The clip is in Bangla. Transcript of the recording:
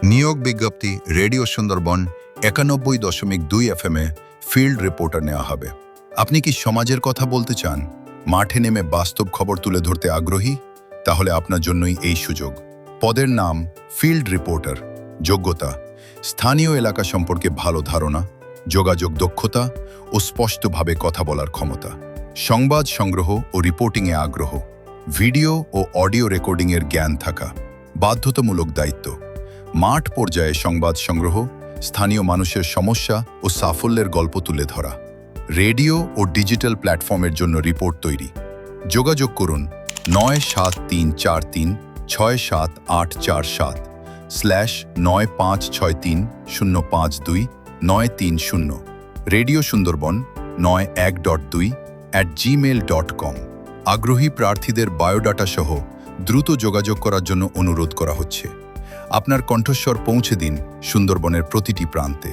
নিয়োগ বিজ্ঞপ্তি রেডিও সুন্দরবন ৯১.২ FM-এ ফিল্ড রিপোর্টার নেওয়া হবে। আপনি কি সমাজের কথা বলতে চান, মাঠে নেমে বাস্তব খবর তুলে ধরতে আগ্রহী? তাহলে আপনার জন্যই এই সুযোগ। পদের নাম ফিল্ড রিপোর্টার। যোগ্যতা: স্থানীয় এলাকা সম্পর্কে ভালো ধারণা, যোগাযোগ দক্ষতা ও স্পষ্টভাবে কথা বলার ক্ষমতা, সংবাদ সংগ্রহ ও রিপোর্টিংয়ে আগ্রহ, ভিডিও ও অডিও রেকর্ডিংয়ের জ্ঞান থাকা। বাধ্যতামূলক দায়িত্ব: মাঠ পর্যায়ে সংবাদ সংগ্রহ, স্থানীয় মানুষের সমস্যা ও সাফল্যের গল্প তুলে ধরা, রেডিও ও ডিজিটাল প্ল্যাটফর্মের জন্য রিপোর্ট তৈরি। যোগাযোগ করুন ৯৭৩৪৩৬৭৮৪/৯৫৬৩০52৯30 রেডিও সুন্দরবন ৯১.২@gmail.com। আগ্রহী প্রার্থীদের বায়োডাটা সহ দ্রুত যোগাযোগ করার জন্য অনুরোধ করা হচ্ছে। আপনার কণ্ঠস্বর পৌঁছে দিন সুন্দরবনের প্রতিটি প্রান্তে।